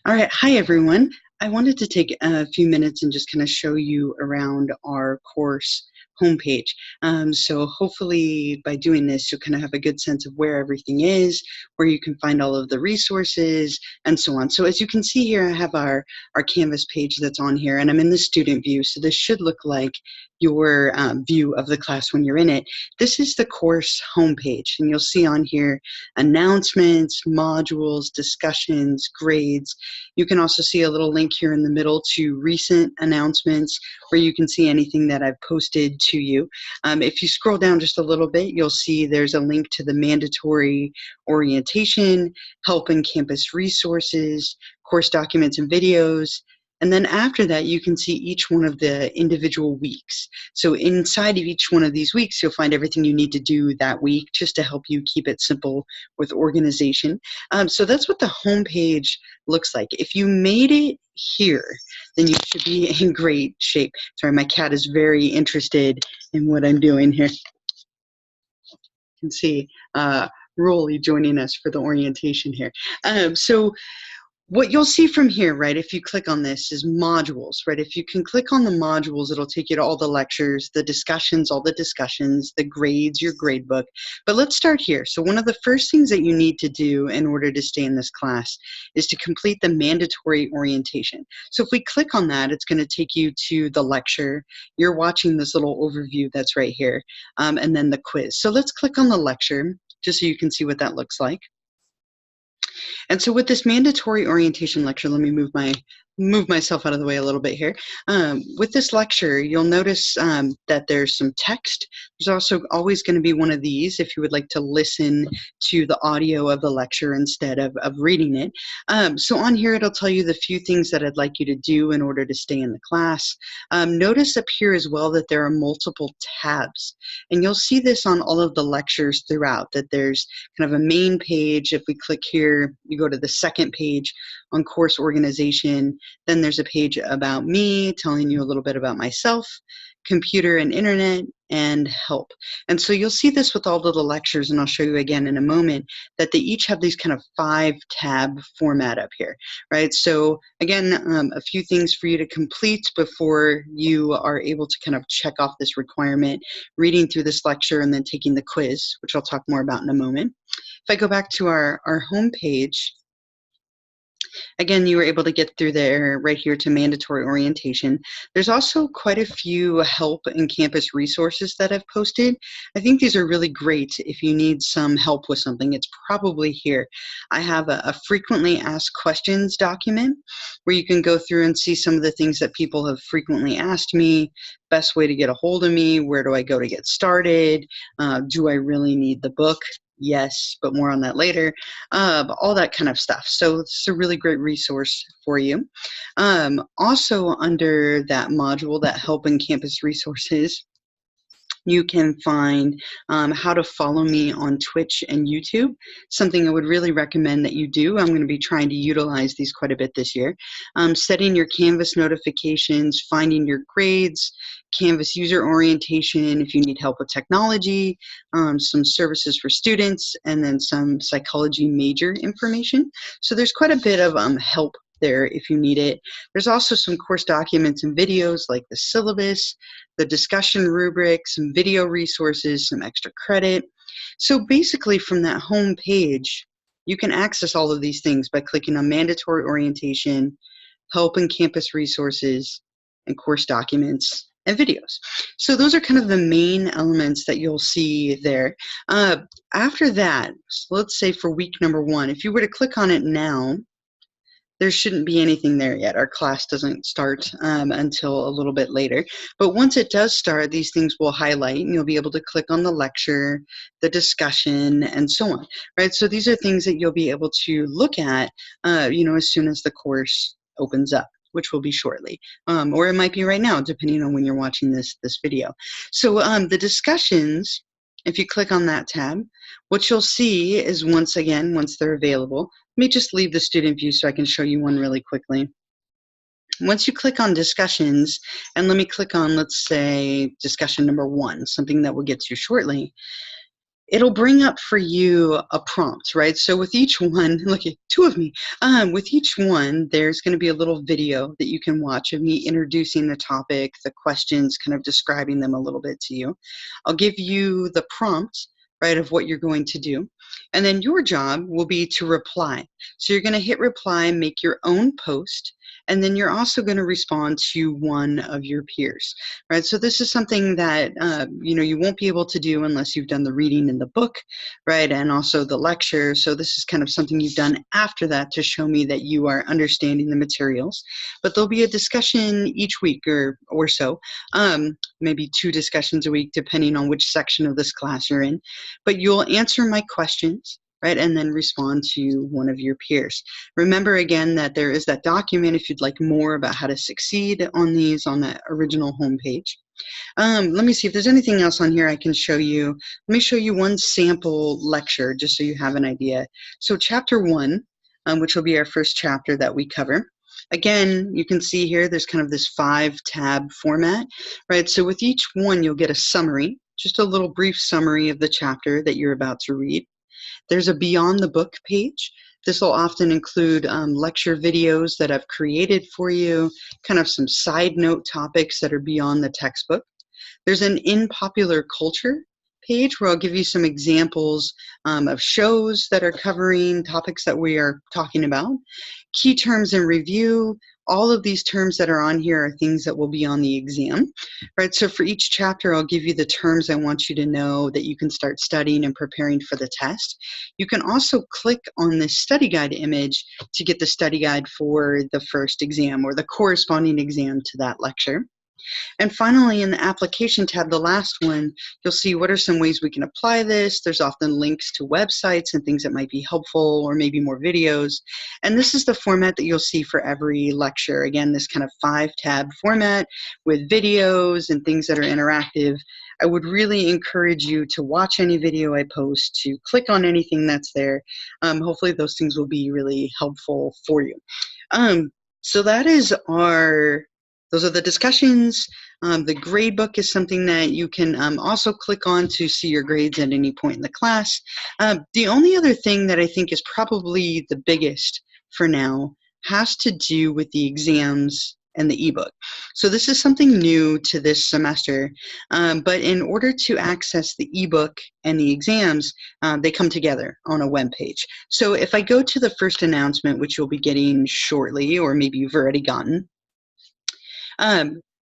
All right, hi everyone. I wanted to take a few minutes and just kind of show you around our course homepage. So hopefully by doing this, you'll kind of have a good sense of where everything is, where you can find all of the resources, and so on. So as you can see here, I have our Canvas page that's on here, and I'm in the student view. So this should look like your view of the class when you're in it. This is the course homepage, and you'll see on here announcements, modules, discussions, grades. You can also see a little link here in the middle to recent announcements where you can see anything that I've posted to you. If you scroll down just a little bit, you'll see there's a link to the mandatory orientation, help and campus resources, course documents and videos. And then after that, you can see each one of the individual weeks. So inside of each one of these weeks, you'll find everything you need to do that week just to help you keep it simple with organization. So that's what the homepage looks like. If you made it here, then you should be in great shape. Sorry, my cat is very interested in what I'm doing here. You can see Rolly joining us for the orientation here. So what you'll see from here, right, if you click on this is modules, right? If you can click on the modules, it'll take you to all the lectures, the discussions, all the discussions, the grades, your grade book. But let's start here. So one of the first things that you need to do in order to stay in this class is to complete the mandatory orientation. So if we click on that, it's going to take you to the lecture. You're watching this little overview that's right here, and then the quiz. So let's click on the lecture just so you can see what that looks like. And so with this mandatory orientation lecture, let me move myself out of the way a little bit here. With this lecture, you'll notice that there's some text. There's also always going to be one of these if you would like to listen to the audio of the lecture instead of reading it. So on here, it'll tell you the few things that I'd like you to do in order to stay in the class. Notice up here as well that there are multiple tabs. And you'll see this on all of the lectures throughout, that there's kind of a main page. If we click here, you go to the second page on course organization. Then there's a page about me, telling you a little bit about myself, computer and internet, and help. And so you'll see this with all of the lectures, and I'll show you again in a moment, that they each have these kind of 5-tab format up here, right? So again, a few things for you to complete before you are able to kind of check off this requirement, reading through this lecture and then taking the quiz, which I'll talk more about in a moment. If I go back to our home page, again, you were able to get through there right here to mandatory orientation. There's also quite a few help and campus resources that I've posted. I think these are really great if you need some help with something. It's probably here. I have a frequently asked questions document where you can go through and see some of the things that people have frequently asked me, best way to get a hold of me, where do I go to get started, do I really need the book? Yes, but more on that later, all that kind of stuff. So it's a really great resource for you. Also under that module, that help and campus resources, you can find how to follow me on Twitch and YouTube, something I would really recommend that you do. I'm going to be trying to utilize these quite a bit this year. Setting your Canvas notifications, finding your grades, Canvas user orientation if you need help with technology, some services for students, and then some psychology major information. So there's quite a bit of help there if you need it. There's also some course documents and videos like the syllabus, the discussion rubric, some video resources, some extra credit. So basically from that home page, you can access all of these things by clicking on mandatory orientation, help and campus resources, and course documents and videos. So those are kind of the main elements that you'll see there. After that, so let's say for week number 1, if you were to click on it now, there shouldn't be anything there yet. Our class doesn't start until a little bit later. But once it does start, these things will highlight, and you'll be able to click on the lecture, the discussion, and so on, right? So these are things that you'll be able to look at, as soon as the course opens up, which will be shortly, or it might be right now, depending on when you're watching this video. So the discussions, if you click on that tab, what you'll see is once they're available, let me just leave the student view so I can show you one really quickly. Once you click on discussions, and let me click on, let's say, discussion number 1, something that we'll get to shortly, it'll bring up for you a prompt, right? So with each one, look at two of me. With each one, there's going to be a little video that you can watch of me introducing the topic, the questions, kind of describing them a little bit to you. I'll give you the prompt, right, of what you're going to do. And then your job will be to reply. So you're going to hit reply, make your own post, and then you're also going to respond to one of your peers, right? So this is something that you won't be able to do unless you've done the reading in the book, right, and also the lecture. So this is kind of something you've done after that to show me that you are understanding the materials. But there'll be a discussion each week or so, maybe 2 discussions a week, depending on which section of this class you're in. But you'll answer my questions, right, and then respond to one of your peers. Remember again that there is that document if you'd like more about how to succeed on these on that original homepage. Let me see if there's anything else on here I can show you. Let me show you one sample lecture just so you have an idea. So chapter 1, which will be our first chapter that we cover. Again, you can see here there's kind of this 5-tab format, right? So with each one, you'll get a summary, just a little brief summary of the chapter that you're about to read. There's a Beyond the Book page. This will often include lecture videos that I've created for you, kind of some side note topics that are beyond the textbook. There's an In Popular Culture page where I'll give you some examples of shows that are covering topics that we are talking about. Key terms in review. All of these terms that are on here are things that will be on the exam, right? So for each chapter, I'll give you the terms I want you to know that you can start studying and preparing for the test. You can also click on this study guide image to get the study guide for the first exam or the corresponding exam to that lecture. And finally, in the application tab, the last one, you'll see what are some ways we can apply this. There's often links to websites and things that might be helpful, or maybe more videos. And this is the format that you'll see for every lecture. Again, this kind of 5-tab format with videos and things that are interactive. I would really encourage you to watch any video I post, to click on anything that's there. Hopefully those things will be really helpful for you. So that is those are the discussions. The grade book is something that you can also click on to see your grades at any point in the class. The only other thing that I think is probably the biggest for now has to do with the exams and the ebook. So this is something new to this semester, but in order to access the ebook and the exams, they come together on a web page. So if I go to the first announcement, which you'll be getting shortly, or maybe you've already gotten,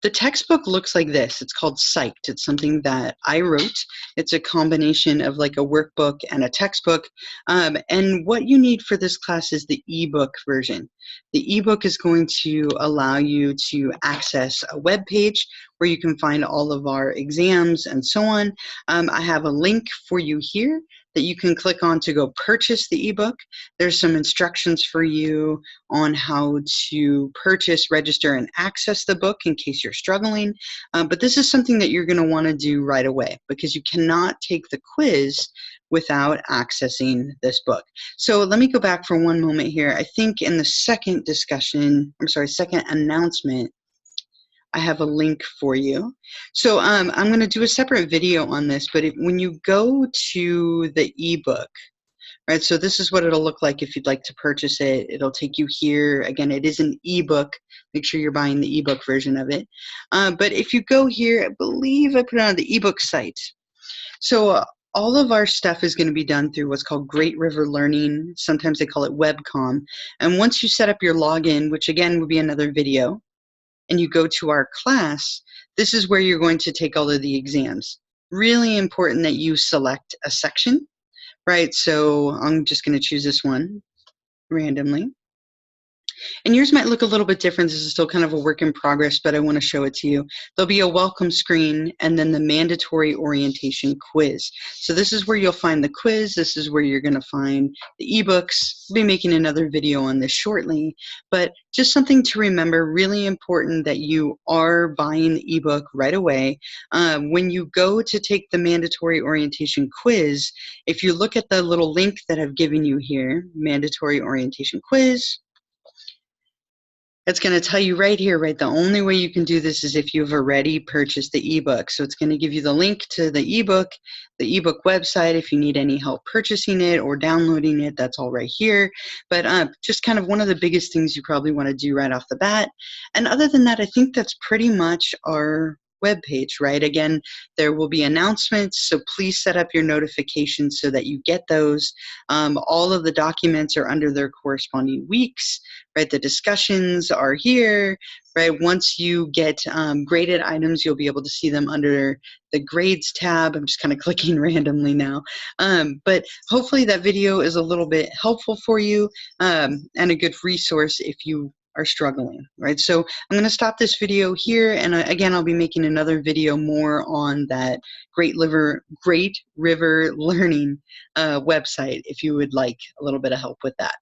the textbook looks like this. It's called Psyched. It's something that I wrote. It's a combination of like a workbook and a textbook. And what you need for this class is the ebook version. The ebook is going to allow you to access a web page where you can find all of our exams and so on. I have a link for you here that you can click on to go purchase the ebook. There's some instructions for you on how to purchase, register, and access the book in case you're struggling. But this is something that you're gonna wanna do right away because you cannot take the quiz without accessing this book. So let me go back for one moment here. I think in the second announcement, I have a link for you. So I'm going to do a separate video on this, but when you go to the ebook, right, so this is what it'll look like if you'd like to purchase it. It'll take you here. Again, it is an ebook. Make sure you're buying the ebook version of it. But if you go here, I believe I put it on the ebook site. So all of our stuff is going to be done through what's called Great River Learning. Sometimes they call it Webcom. And once you set up your login, which again will be another video, and you go to our class, this is where you're going to take all of the exams. Really important that you select a section, right? So I'm just going to choose this one randomly. And yours might look a little bit different. This is still kind of a work in progress, but I want to show it to you. There'll be a welcome screen and then the mandatory orientation quiz. So this is where you'll find the quiz. This is where you're going to find the ebooks. I'll be making another video on this shortly, but just something to remember, really important that you are buying the ebook right away. When you go to take the mandatory orientation quiz, if you look at the little link that I've given you here, mandatory orientation quiz, It's going to tell you right here, right? The only way you can do this is if you've already purchased the ebook. So it's going to give you the link to the ebook website. If you need any help purchasing it or downloading it, that's all right here. But just kind of one of the biggest things you probably want to do right off the bat. And other than that, I think that's pretty much our webpage, right? Again, there will be announcements, so please set up your notifications so that you get those. All of the documents are under their corresponding weeks, right? The discussions are here, right? Once you get graded items, you'll be able to see them under the grades tab. I'm just kind of clicking randomly now. But hopefully that video is a little bit helpful for you and a good resource if you are struggling, right? So I'm going to stop this video here, and again, I'll be making another video more on that Great River Learning website if you would like a little bit of help with that.